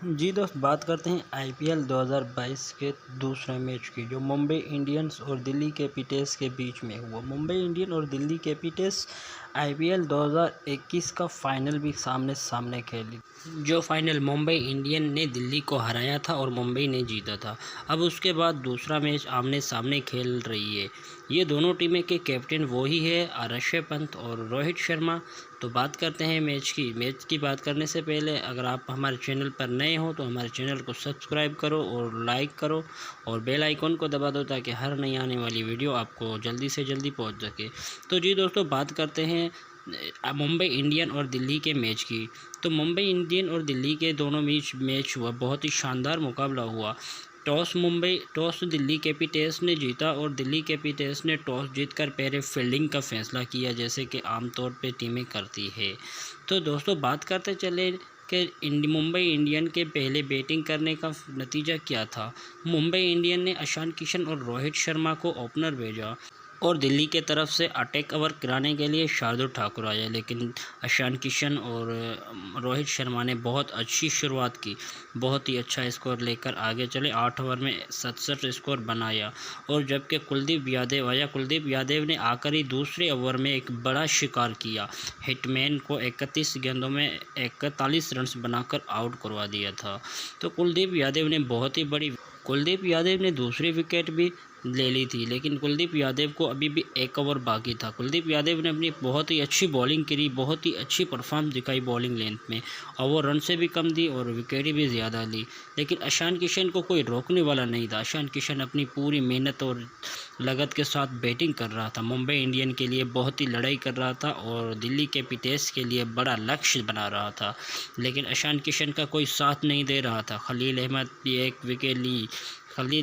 जी दोस्त, बात करते हैं आईपीएल 2022 के दूसरे मैच की, जो मुंबई इंडियंस और दिल्ली कैपिटल्स के बीच में हुआ। मुंबई इंडियन और दिल्ली कैपिटल्स आईपीएल 2021 का फाइनल भी सामने सामने खेली। जो फाइनल मुंबई इंडियन ने दिल्ली को हराया था और मुंबई ने जीता था। अब उसके बाद दूसरा मैच आमने सामने खेल रही है। ये दोनों टीमें के कैप्टन वही है, ऋषभ पंत और रोहित शर्मा। तो बात करते हैं मैच की बात करने से पहले अगर आप हमारे चैनल पर नए हो तो हमारे चैनल को सब्सक्राइब करो और लाइक करो और बेल आइकन को दबा दो, ताकि हर नई आने वाली वीडियो आपको जल्दी से जल्दी पहुंच सके। तो जी दोस्तों, बात करते हैं मुंबई इंडियन और दिल्ली के मैच की। तो मुंबई इंडियन और दिल्ली के दोनों मैच हुआ, बहुत ही शानदार मुकाबला हुआ। टॉस दिल्ली कैपिटल्स ने जीता और दिल्ली कैपिटल्स ने टॉस जीतकर पहले फील्डिंग का फैसला किया, जैसे कि आमतौर पे टीमें करती है। तो दोस्तों, बात करते चले कि मुंबई इंडियन के पहले बैटिंग करने का नतीजा क्या था। मुंबई इंडियन ने ईशान किशन और रोहित शर्मा को ओपनर भेजा और दिल्ली के तरफ से अटैक ओवर कराने के लिए शार्दुल ठाकुर आया, लेकिन ईशान किशन और रोहित शर्मा ने बहुत अच्छी शुरुआत की, बहुत ही अच्छा स्कोर लेकर आगे चले। 8 ओवर में 67 स्कोर बनाया और जबकि कुलदीप यादव ने आखिरी दूसरे ओवर में एक बड़ा शिकार किया, हिटमैन को 31 गेंदों में 41 रन बनाकर आउट करवा दिया था। तो कुलदीप यादव ने दूसरी विकेट भी ले ली थी, लेकिन कुलदीप यादव को अभी भी 1 ओवर बाकी था। कुलदीप यादव ने अपनी बहुत ही अच्छी बॉलिंग करी, बहुत ही अच्छी परफॉर्म दिखाई बॉलिंग लेंथ में, और वो रन से भी कम दी और विकेट भी ज़्यादा ली। लेकिन ईशान किशन को कोई रोकने वाला नहीं था। ईशान किशन अपनी पूरी मेहनत और लगत के साथ बैटिंग कर रहा था, मुंबई इंडियन के लिए बहुत ही लड़ाई कर रहा था और दिल्ली कैपिटल्स के लिए बड़ा लक्ष्य बना रहा था। लेकिन ईशान किशन का कोई साथ नहीं दे रहा था। खलील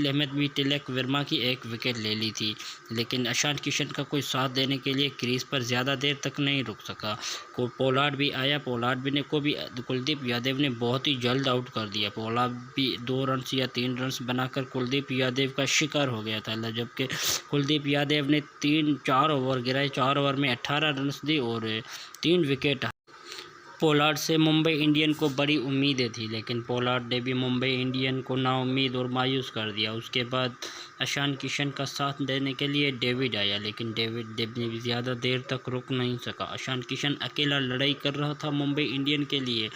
अहमद भी तिलक वर्मा की 1 विकेट ले ली थी, लेकिन ईशान किशन का कोई साथ देने के लिए क्रीज पर ज़्यादा देर तक नहीं रुक सका। पोलार्ड भी आया, को भी कुलदीप यादव ने बहुत ही जल्द आउट कर दिया। पोलार्ड भी 2 रन या 3 रन बनाकर कुलदीप यादव का शिकार हो गया था, जबकि कुलदीप यादव ने 4 ओवर गिराए, 4 ओवर में 18 रन दी और 3 विकेट। पोलार्ड से मुंबई इंडियन को बड़ी उम्मीदें थी, लेकिन पोलार्ड ने भी मुंबई इंडियन को नाउम्मीद और मायूस कर दिया। उसके बाद ईशान किशन का साथ देने के लिए डेविड आया, लेकिन डेविड भी ज़्यादा देर तक रुक नहीं सका। ईशान किशन अकेला लड़ाई कर रहा था मुंबई इंडियन के लिए।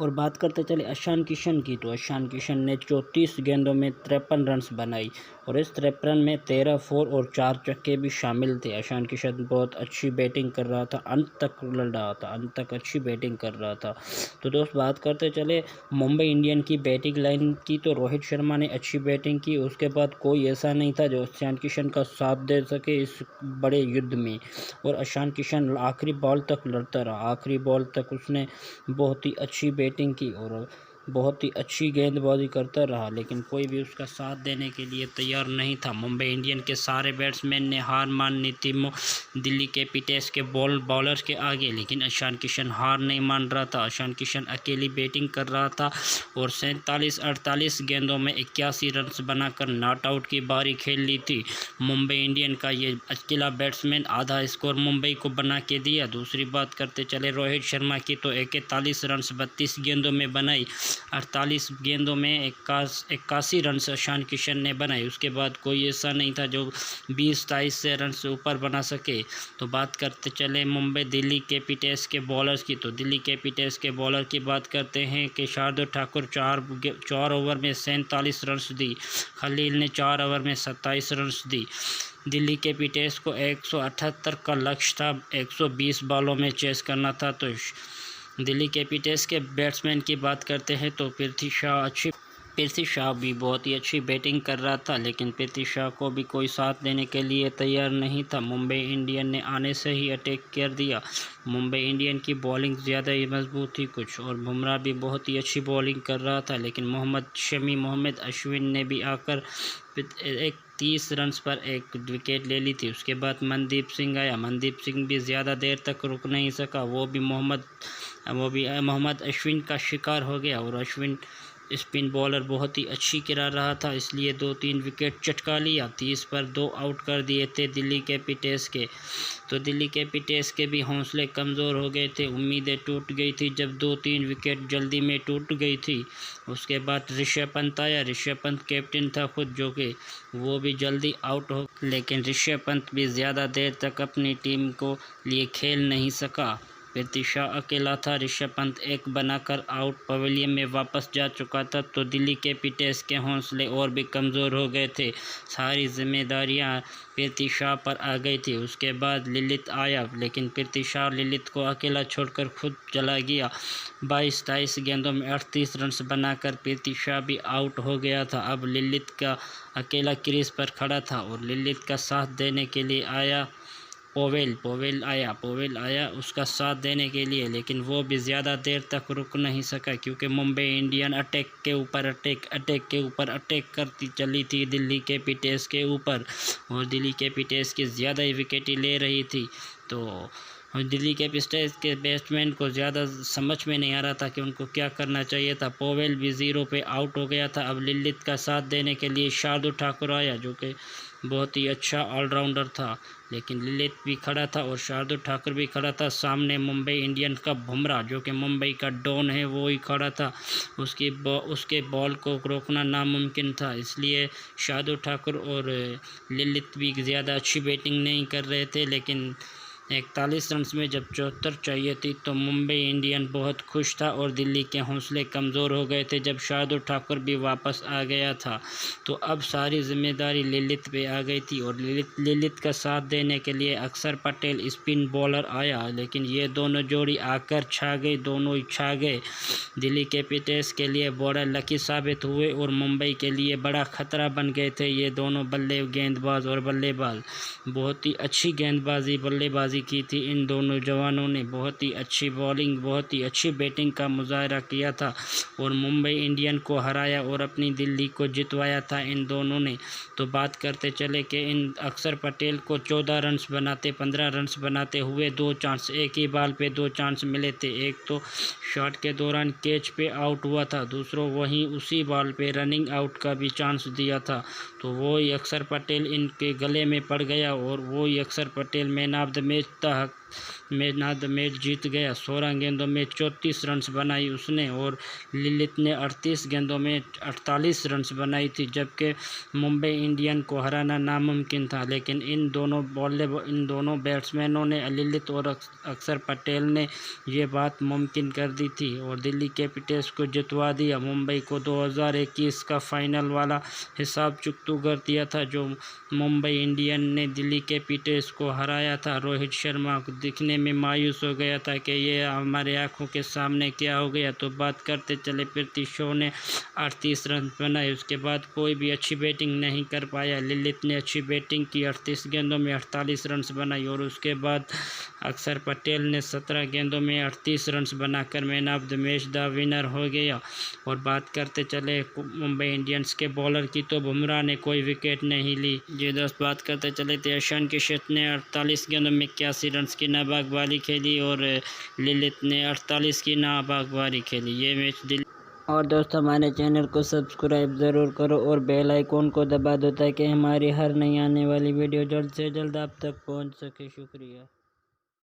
और बात करते चले ईशान किशन की, तो ईशान किशन ने 34 गेंदों में 53 रन बनाई और इस 53 में 13 फोर और 4 छक्के भी शामिल थे। ईशान किशन बहुत अच्छी बैटिंग कर रहा था, अंत तक लड़ रहा था, अंत तक अच्छी बैटिंग कर रहा था। तो दोस्त, बात करते चले मुंबई इंडियन की बैटिंग लाइन की, तो रोहित शर्मा ने अच्छी बैटिंग की। उसके बाद कोई ऐसा नहीं था जो ईशान किशन का साथ दे सके इस बड़े युद्ध में, और ईशान किशन आखिरी बॉल तक लड़ता रहा। आखिरी बॉल तक उसने बहुत ही अच्छी बैटिंग की और बहुत ही अच्छी गेंदबाजी करता रहा, लेकिन कोई भी उसका साथ देने के लिए तैयार नहीं था। मुंबई इंडियन के सारे बैट्समैन ने हार मानी थी दिल्ली कैपिटल्स के बॉलर्स के आगे, लेकिन ईशान किशन हार नहीं मान रहा था। ईशान किशन अकेली बैटिंग कर रहा था और 48 गेंदों में 81 रन बनाकर नॉट आउट की बारी खेल ली थी। मुंबई इंडियन का ये अकेला बैट्समैन आधा स्कोर मुंबई को बना के दिया। दूसरी बात करते चले रोहित शर्मा की, तो 41 रन 32 गेंदों में बनाई, 48 गेंदों में 81 रन ईशान किशन ने बनाए। उसके बाद कोई ऐसा नहीं था जो 20-23 से रन से ऊपर बना सके। तो बात करते चले दिल्ली कैपिटल्स के बॉलर्स की, तो दिल्ली कैपिटल्स के बॉलर की बात करते हैं कि शार्दुल ठाकुर 4 ओवर में 47 रन दी, खलील ने 4 ओवर में 27 रन दी। दिल्ली कैपिटल्स को 178 का लक्ष्य था, 120 बॉलों में चेस करना था। तो दिल्ली कैपिटल्स के बैट्समैन की बात करते हैं तो पृथ्वी शॉ भी बहुत ही अच्छी बैटिंग कर रहा था, लेकिन पृथ्वी शॉ को भी कोई साथ देने के लिए तैयार नहीं था। मुंबई इंडियन ने आने से ही अटैक कर दिया। मुंबई इंडियन की बॉलिंग ज़्यादा ही मजबूत थी कुछ, और बुमराह भी बहुत ही अच्छी बॉलिंग कर रहा था, लेकिन मोहम्मद अश्विन ने भी आकर 30 रन पर 1 विकेट ले ली थी। उसके बाद मनदीप सिंह आया, मनदीप सिंह भी ज़्यादा देर तक रुक नहीं सका, वो भी मोहम्मद अश्विन का शिकार हो गया और स्पिन बॉलर बहुत ही अच्छी गिरा रहा था, इसलिए 2-3 विकेट चटका लिया। 30 पर 2 आउट कर दिए थे दिल्ली कैपिटल्स के। तो दिल्ली कैपिटल्स के भी हौसले कमज़ोर हो गए थे, उम्मीदें टूट गई थी जब 2-3 विकेट जल्दी में टूट गई थी। उसके बाद ऋषभ पंत आया। ऋषभ पंत कैप्टन था खुद, जो कि वो भी जल्दी आउट हो, लेकिन ऋषभ पंत भी ज़्यादा देर तक अपनी टीम को लिए खेल नहीं सका। पृथ्वी शॉ अकेला था। ऋषभ पंत एक बनाकर आउट पवेलियन में वापस जा चुका था। तो दिल्ली कैपिटल्स के हौसले और भी कमज़ोर हो गए थे। सारी जिम्मेदारियां पृथ्वी शॉ पर आ गई थी। उसके बाद ललित आया, लेकिन पृथ्वी शॉ ललित को अकेला छोड़कर खुद चला गया। 22-23 गेंदों में 38 रन बनाकर पृथ्वी शॉ भी आउट हो गया था। अब ललित का अकेला क्रीज पर खड़ा था और ललित का साथ देने के लिए आया पोवेल आया उसका साथ देने के लिए, लेकिन वो भी ज़्यादा देर तक रुक नहीं सका, क्योंकि मुंबई इंडियन अटैक के ऊपर अटैक करती चली थी दिल्ली कैपिटल्स के ऊपर, और दिल्ली कैपिटल्स की ज़्यादा ही विकेटें ले रही थी। तो दिल्ली कैपिटल्स के बैट्समैन को ज़्यादा समझ में नहीं आ रहा था कि उनको क्या करना चाहिए था। पोवेल भी 0 पे आउट हो गया था। अब ललित का साथ देने के लिए शार्दुल ठाकुर आया, जो कि बहुत ही अच्छा ऑलराउंडर था, लेकिन ललित भी खड़ा था और शार्दुल ठाकुर भी खड़ा था। सामने मुंबई इंडियंस का बुमराह, जो कि मुंबई का डॉन है, वो ही खड़ा था। उसके बॉल को रोकना नामुमकिन था, इसलिए शार्दुल ठाकुर और ललित भी ज़्यादा अच्छी बैटिंग नहीं कर रहे थे। लेकिन 41 रन में जब 74 चाहिए थी तो मुंबई इंडियन बहुत खुश था, और दिल्ली के हौसले कमज़ोर हो गए थे जब शार्दुल ठाकुर भी वापस आ गया था। तो अब सारी जिम्मेदारी ललित पे आ गई थी, और ललित का साथ देने के लिए अक्षर पटेल स्पिन बॉलर आया, लेकिन ये दोनों जोड़ी आकर छा गई, दोनों ही छा गए। दिल्ली कैपिटल्स के लिए बड़ा लकी साबित हुए और मुंबई के लिए बड़ा ख़तरा बन गए थे ये दोनों गेंदबाज और बल्लेबाज। बहुत ही अच्छी गेंदबाजी बल्लेबाजी की थी इन दोनों जवानों ने। बहुत ही अच्छी बॉलिंग, बहुत ही अच्छी बैटिंग का मुजाहरा किया था और मुंबई इंडियन को हराया और अपनी दिल्ली को जितवाया था इन दोनों ने। तो बात करते चले कि इन अक्षर पटेल को 14 रन बनाते 15 रन बनाते हुए 2 चांस, एक ही बॉल पे 2 चांस मिले थे। एक तो शॉट के दौरान कैच पे आउट हुआ था, दूसरों वहीं उसी बॉल पे रनिंग आउट का भी चांस दिया था। तो वो ही अक्षर पटेल इनके गले में पड़ गया और वो ही Akshar Patel man of the match जीत गया। 16 गेंदों में 34 रन बनाई उसने, और ललित ने 38 गेंदों में 48 रन बनाई थी, जबकि मुंबई इंडियन को हराना नामुमकिन था। लेकिन इन दोनों बैट्समैनों ने, ललित और अक्षर पटेल ने, ये बात मुमकिन कर दी थी और दिल्ली कैपिटल्स को जितवा दिया। मुंबई को 2021 का फाइनल वाला हिसाब चुकता कर दिया था, जो मुंबई इंडियन ने दिल्ली कैपिटल्स को हराया था। रोहित शर्मा दिखने में मायूस हो गया था कि ये हमारे आंखों के सामने क्या हो गया। तो बात करते चले, पृथ्वी शॉ ने 38 रन बनाए, उसके बाद कोई भी अच्छी बैटिंग नहीं कर पाया। ललित ने अच्छी बैटिंग की, 38 गेंदों में 48 रन बनाई, और उसके बाद अक्षर पटेल ने 17 गेंदों में 38 रन बनाकर man of the match the winner हो गया। और बात करते चले मुंबई इंडियंस के बॉलर की, तो बुमराह ने कोई विकेट नहीं ली। जी दोस्त, बात करते चले थे ईशान किशन ने 48 गेंदों में 81 रन की नाबागबारी खेली और ललित ने 48 की नाबागबारी खेली। ये मैच दिल्ली। और दोस्त, हमारे चैनल को सब्सक्राइब ज़रूर करो और बेल आइकॉन को दबा दो ताकि हमारी हर नई आने वाली वीडियो जल्द से जल्द आप तक पहुंच सके। शुक्रिया।